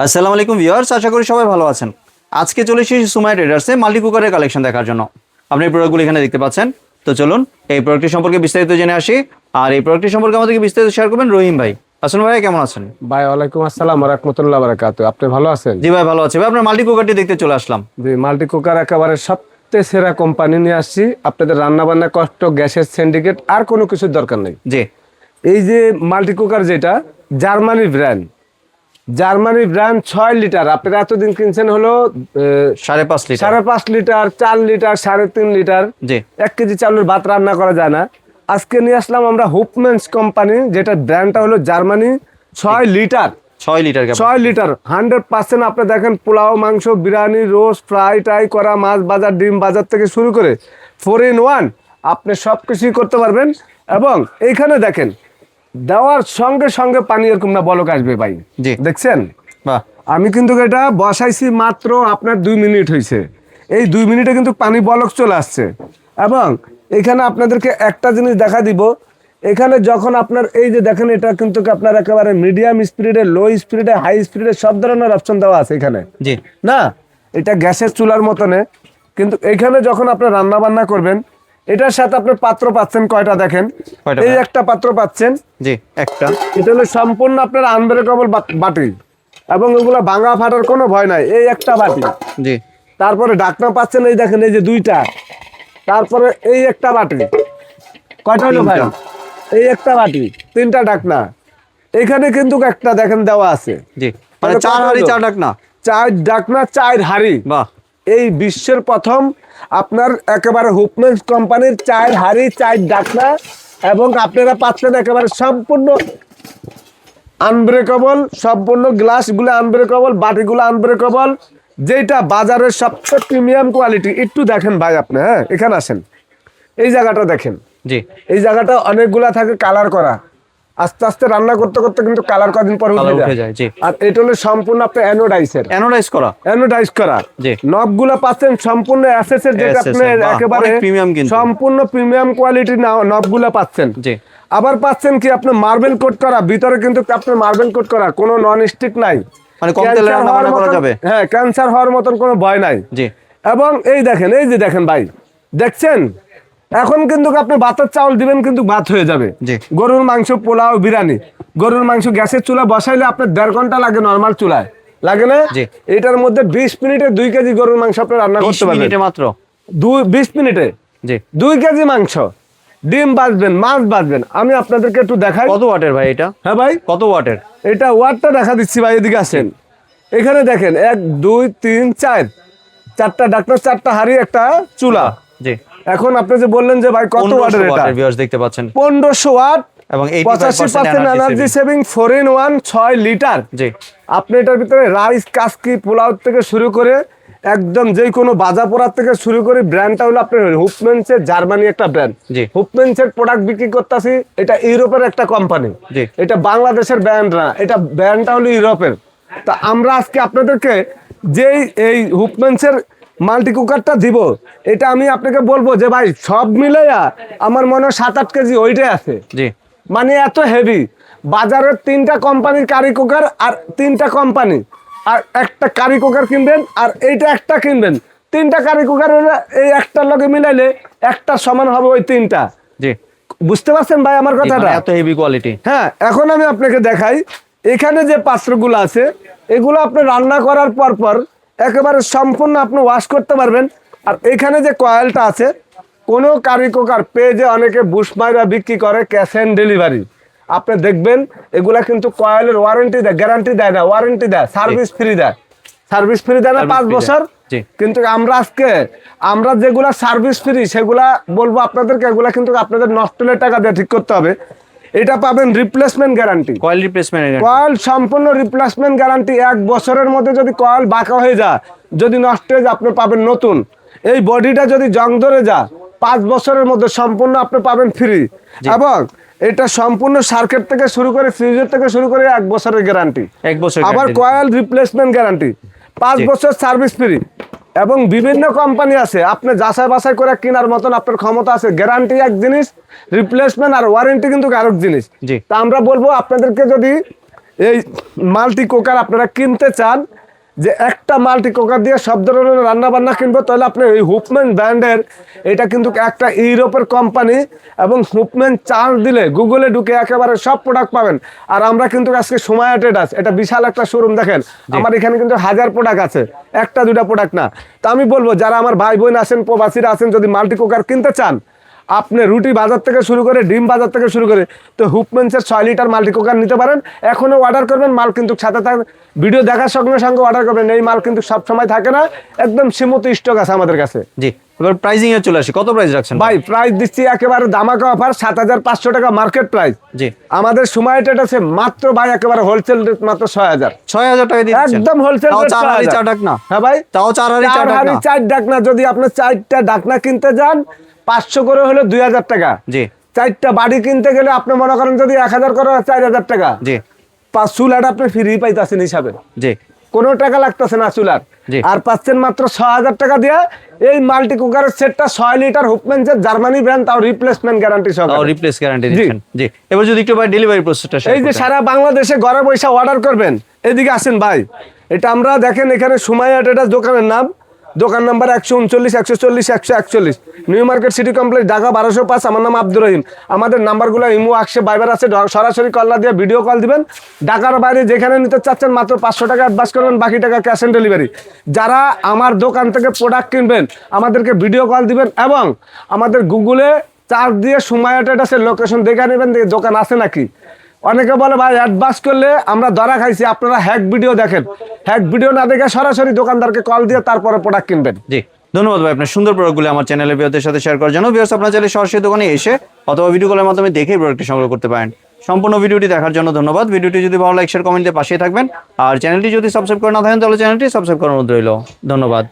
আসসালামু আলাইকুম ভিউয়ার্স, আশা করি সবাই ভালো আছেন। আজকে চলে এসেছি সুমাইয়া ট্রেডার্সে মাল্টি কুকারের কালেকশন দেখার জন্য। আপনি এই প্রোডাক্টগুলো এখানে দেখতে পাচ্ছেন। তো চলুন এই প্রোডাক্টটি সম্পর্কে বিস্তারিত জেনে আসি। আর এই প্রোডাক্টটি সম্পর্কে আমাদেরকে বিস্তারিত শেয়ার করবেন রহিম ভাই। আসসালামু ভাই, কেমন আছেন? ভাই ওয়ালাইকুম আসসালাম ওয়া রাহমাতুল্লাহি ওয়া বারাকাতুহু। আপনি ভালো আছেন? জি ভাই, ভালো আছি ভাই। আপনার মাল্টি কুকারটি দেখতে চলে আসলাম। জি, মাল্টি কুকার একেবারে সবচেয়ে সেরা কোম্পানি নিয়ে আসছি। আপনাদের রান্না বান্না কষ্ট, গ্যাসের সিন্ডিকেট আর কোনো কিছুর দরকার নেই। জি, এই যে মাল্টি কুকার যেটা জার্মানি ব্র্যান্ড, 6 লিটার। আপনারা এতদিন কিনছেন হলো 5.5 লিটার। 5.5 litre, 4 litre, 3.5 litre. জি, 1 কেজি চালের ভাত রান্না করা যায় না। আজকে নিয়ে আসলাম আমরা হুপম্যানস কোম্পানি, যেটা ব্র্যান্ডটা হলো জার্মানি 6 লিটার। 6 লিটার। 6 লিটার 100% আপনি দেখেন, পোলাও, মাংস, বিরিয়ানি, রোস্ট, ফ্রাই টাই করা, মাছ বাজার, ডিম বাজার থেকে শুরু করে 4 in 1 আপনি সব কিছুই করতে পারবেন। এবং এইখানে দেখেন দেওয়ার সঙ্গে সঙ্গে পানি এরকম না বলক আসবে ভাই। জি, দেখছেন? বাহ, আমি কিন্তু এটা বসাইছি মাত্র আপনার 2 মিনিট হয়েছে। এই 2 মিনিটে কিন্তু পানি বলক চলে আসছে। এবং এখানে আপনাদেরকে একটা জিনিস দেখা দিব, এখানে যখন আপনার এই যে দেখেন, এটা কিন্তু আপনার একেবারে মিডিয়াম স্পিডে, লো স্পিডে, হাই স্পিডে সব ধরনের অপশন দেওয়া আছে এখানে। জি, না, এটা গ্যাসের চুলার মতনে, কিন্তু এখানে যখন আপনি রান্না বান্না করবেন, এটার সাথে আপনি পাত্র পাচ্ছেন কয়টা দেখেন। কয়টা এই ভাই? একটা পাত্র পাচ্ছেন। জি, একটা। এটা হলো সম্পূর্ণ আপনার আনব্রেকেবল বাটি, এবং ওগুলো ভাঙা ফাটার কোনো ভয় নাই। এই একটা বাটি। জি, তারপরে ঢাকনা পাচ্ছেন, এই দেখেন, এই যে 2টা। তারপরে এই একটা বাটি। কয়টা হলো ভাই? 3টা। এই একটা বাটি, 3টা ঢাকনা। এখানে কিন্তু একটা দেখেন দেওয়া আছে। জি, মানে তাহলে 4 কয়টা হাঁড়ি হলো? 4 ঢাকনা। 4 ঢাকনা, 4 হাঁড়ি। বাহ, এই বিশ্বের প্রথম আপনার একেবারে হুপম্যানস কোম্পানির 4 হাঁড়ি, 4 ঢাকনা। এবং আপনারা পাচ্ছেন একেবারে সম্পূর্ণ আনব্রেকেবল, সম্পূর্ণ গ্লাসগুলো আনব্রেকেবল, বাটিগুলো আনব্রেকেবল, যেটা বাজারের সবচেয়ে প্রিমিয়াম কোয়ালিটি। একটু দেখেন ভাই আপনি, হ্যাঁ এখানে আসেন, এই জায়গাটা দেখেন। জি, এই জায়গাটা অনেকগুলা থাকে কালার করা, আস্তে আস্তে রান্না করতে করতে কিন্তু কালার কদিন পর কালার উঠে উঠে যায়। যায়। জি, আর এটা হলো সম্পূর্ণ আপনার অ্যানোডাইজ করা। অ্যানোডাইজ করা। জি, নবগুলা পাচ্ছেন সম্পূর্ণ এসএস এর, যেটা SS আপনি বাহ, একেবারে অনেক প্রিমিয়াম কিন্তু। সম্পূর্ণ প্রিমিয়াম কোয়ালিটির নবগুলা পাচ্ছেন। জি, আবার পাচ্ছেন কি আপনি মার্বেল কোট করা, ভিতরে কিন্তু আপনার মার্বেল কোট করা, কোনো নন স্টিক নাই। মানে কম তেলে রান্না বান্না করা যাবে। হ্যাঁ, ক্যান্সার হওয়ার মতন কোনো ভয় নাই। জি, এবং এই দেখেন, এই যে দেখেন ভাই, দেখছেন এখন কিন্তু আপনি ভাতের চাউল দিবেন কিন্তু ভাত হয়ে যাবে। জি, গরুর মাংস, পোলাও, বিরিয়ানি, গরুর মাংস গ্যাসের চুলা বসাইলে আপনার 1.5 ঘন্টা লাগে, নরমাল চুলায় লাগে না। জি, এটার মধ্যে 20 মিনিটে 2 কেজি গরুর মাংস আপনি রান্না 20 করতে পারবেন। মিনিটে মাত্র। 20 মিনিটে জি, 2 কেজি মাংস, ডিম বাজবেন, মাছ বাজবেন। আমি আপনাদেরকে একটু দেখাই। কত ওয়াটের ভাই এটা? হ্যাঁ ভাই, কত ওয়াটের? এটা ওয়াটটা দেখা দিচ্ছি ভাই, এদিকে আসেন। এখানে দেখেন 1 2 3 4 4টা ডাক্তার, 4টা হাড়ি, একটা চুলা। জি, এখন আপনি যে বললেন যে ভাই কত ওয়াটের, এটা ভিউয়ার্স দেখতে পাচ্ছেন। 1500 ওয়াট এবং 85% এনার্জি সেভিং, 4 in 1, 6 লিটার। জি, আপনি এটার ভিতরে রাইস, কাসকি, পোলাও থেকে শুরু করে একদম যে কোনো ভাজা পোড়ার থেকে শুরু করে, ব্র্যান্ডটা হলো আপনার হুপম্যানসের, জার্মানি একটা ব্র্যান্ড। জি, হুপম্যানসের প্রোডাক্ট বিক্রি করতেছি। এটা ইউরোপের একটা কোম্পানি, জি, এটা বাংলাদেশের ব্র্যান্ড না, এটা ব্র্যান্ডটা হলো ইউরোপের। তা আমরা আজকে আপনাদেরকে যেই এই হুপম্যানসের মাল্টি কুকারটা দিব, এটা আমি আপনাকে বলবো যে ভাই সব মিলাইয়া আমার মনে হয় 7-8 কেজি ওইটাই আছে। জি, মানে এত হেভি। বাজারের 3টা কোম্পানির কারি কুকার, আর 3টা কোম্পানি, আর একটা কারি কুকার কিনবেন, আর এইটা একটা কিনবেন। 3টা কারি কুকার এই একটার লগে মিলাইলে একটা সমান হবে ওই 3টা। জি, বুঝতে পারছেন ভাই আমার কথাটা? এত হেভি কোয়ালিটি। হ্যাঁ, এখন আমি আপনাকে দেখাই। এখানে যে পাত্রগুলো আছে, এগুলো আপনি রান্না করার পর পর একেবারে সম্পূর্ণ আপনি ওয়াশ করতে পারবেন। আর এখানে যে কয়েলটা আছে, কোনো কারি কুকার পেজে অনেকে বুশমাইরা বিক্রি করে ক্যাশ অন ডেলিভারি। আপনি দেখবেন এগুলা কিন্তু কয়েলের ওয়ারেন্টি দেয়, গ্যারান্টি দেয় না, ওয়ারেন্টি দেয়, সার্ভিস ফ্রি দেয়। সার্ভিস ফ্রি দেয় না 5 বছর। জি, কিন্তু আমরা যেগুলা সার্ভিস ফ্রি সেগুলা বলবো আপনাদেরকে, এগুলা কিন্তু আপনাদের নষ্ট হলে টাকা দিয়ে ঠিক করতে হবে। এটা পাবেন replacement guarantee. Coil replacement. Coil সম্পূর্ণ রিপ্লেসমেন্ট গ্যারান্টি। 1 বছরের মধ্যে যদি কয়েল বাঁকা হয়ে যায়, যদি নষ্ট হয়ে যায়, আপনি পাবেন নতুন। এই বডিটা যদি জং ধরে যায়, 5 বছরের মধ্যে সম্পূর্ণ আপনি পাবেন ফ্রি। এবং এটা সম্পূর্ণ সার্কিট থেকে শুরু করে, ফ্রিজের থেকে শুরু করে 1 বছরের গ্যারান্টি। 1 বছর। আবার কয়েল রিপ্লেসমেন্ট গ্যারান্টি, 5 বছর সার্ভিস ফ্রি। এবং বিভিন্ন কোম্পানি আছে, আপনি যাচাই বাছাই করে কেনার মতন আপনার ক্ষমতা আছে। গ্যারান্টি এক জিনিস, রিপ্লেসমেন্ট আর ওয়ারেন্টি কিন্তু আরেক জিনিস। জি, তা আমরা বলবো আপনাদেরকে, যদি এই মাল্টি কুকার আপনারা কিনতে চান, যে একটা মাল্টি কুকার দিয়ে সব ধরনের রান্না বান্না কিনবো, তাহলে আপনি এই হুপম্যান ব্র্যান্ডের, এটা কিন্তু একটা ইউরোপের কোম্পানি, এবং হুপম্যান চার্জ দিলে গুগলে ঢুকে একেবারে সব প্রোডাক্ট পাবেন। আর আমরা কিন্তু আজকে সময় ট্রেডার্স, এটা বিশাল একটা শোরুম, দেখেন আমার এখানে কিন্তু 1000 প্রোডাক্ট আছে, একটা দুটা প্রোডাক্ট না। তো আমি বলবো যারা আমার ভাই বোন আছেন, প্রবাসীরা আছেন, যদি মাল্টি কুকার কিনতে চান, আপনি রুটি বাজার থেকে শুরু করে ডিম বাজার থেকে শুরু করে, তো হুপম্যান্সের 6 লিটার মাল্টি কুকার নিতে পারেন। এখনও অর্ডার করবেন, মাল কিন্তু সাথে ভিডিও দেখার সঙ্গে সঙ্গে অর্ডার করবেন। এই মাল কিন্তু সব সময় থাকে না, একদম সীমিত স্টক আছে আমাদের কাছে। জি, এবার প্রাইজিং এ চলে আসি, কত প্রাইস রাখছেন ভাই প্রাইস দিচ্ছি একেবারে দামাকা অফার, 7500 টাকা মার্কেট প্রাইস। জি, আমাদের সময় এটা আছে মাত্র ভাই একেবারে হোলসেল রেট মাত্র 6000 টাকা দিয়ে দিচ্ছেন। একদম হোলসেল তাও রেট 4 হাঁড়ি 4 ঢাকনা। হ্যাঁ ভাই, তাও 4 হাঁড়ি 4 ঢাকনা। 4 ঢাকনা, যদি আপনি 4টা ঢাকনা কিনতে যান 500 করে হলে 2000 টাকা। জি, 4টা বাড়ি কিনতে গেলে আপনি মনে করেন যদি 1000 করে 4000 টাকা। জি, 5 চুলাটা আপনি ফ্রি পাইতেছেন হিসাবে, জি, কোনো টাকা লাগতেছে না চুলার। জি। আর পাচ্ছেন মাত্র 6000 টাকা দিয়ে এই মাল্টি কুকারের সেটটা 6 লিটার হুপম্যানসের জার্মানি ব্র্যান্ড, তাও রিপ্লেসমেন্ট গ্যারান্টি সহ। তাও রিপ্লেস গ্যারান্টি দিচ্ছেন। জি, এবার যদি একটু ভাই ডেলিভারি প্রসেসটা শেয়ার এই যে করতেন। সারা বাংলাদেশে ঘরে বসে অর্ডার করবেন, এদিকে আসেন ভাই। এটা আমরা দেখেন এখানে সুমাইয়া ট্রেডার্স দোকানের নাম, দোকান number 139, 140, 141, new market city complex, Dhaka 1205। আমার নাম আব্দুর রহিম। আমাদের নাম্বারগুলো ইমো আকশে ভাইবার আছে, সরাসরি কল না দিয়ে ভিডিও কল দিবেন। ঢাকার বাইরে যেখানে নিতে চাচ্ছেন মাত্র 500 টাকা অ্যাডভান্স করবেন, বাকি টাকা ক্যাশ অন ডেলিভারি। যারা আমার দোকান থেকে প্রোডাক্ট কিনবেন আমাদেরকে ভিডিও কল দিবেন, এবং আমাদের গুগলে চার্জ দিয়ে সুমাইয়া ট্রেডার্সের লোকেশন দেখে নেবেন যে দোকান আছে নাকি। অনেকে বলে ভাই অ্যাডভান্স করলে আমরা ধরা খাইছি, আপনারা হ্যাক ভিডিও দেখেন, হ্যাক ভিডিও না দেখে সরাসরি দোকানদারকে কল দিয়ে তারপরে প্রোডাক্ট কিনবেন। জি, ধন্যবাদ ভাই আপনার সুন্দর প্রোডাক্টগুলো আমার চ্যানেলের ভিউয়ারদের সাথে শেয়ার করার জন্য। ভিউয়ার্স, আপনারা চাইলে সরাসরি দোকানে এসে অথবা ভিডিও কলের মাধ্যমে দেখে প্রোডাক্টটি সংগ্রহ করতে পারেন। সম্পূর্ণ ভিডিওটি দেখার জন্য ধন্যবাদ। ভিডিওটি যদি ভালো লাইক শেয়ার কমেন্ট দিয়ে পাশে থাকবেন, আর চ্যানেলটি যদি সাবস্ক্রাইব করে না থাকেন তাহলে চ্যানেলটি সাবস্ক্রাইব করার অনুরোধ রইল। ধন্যবাদ।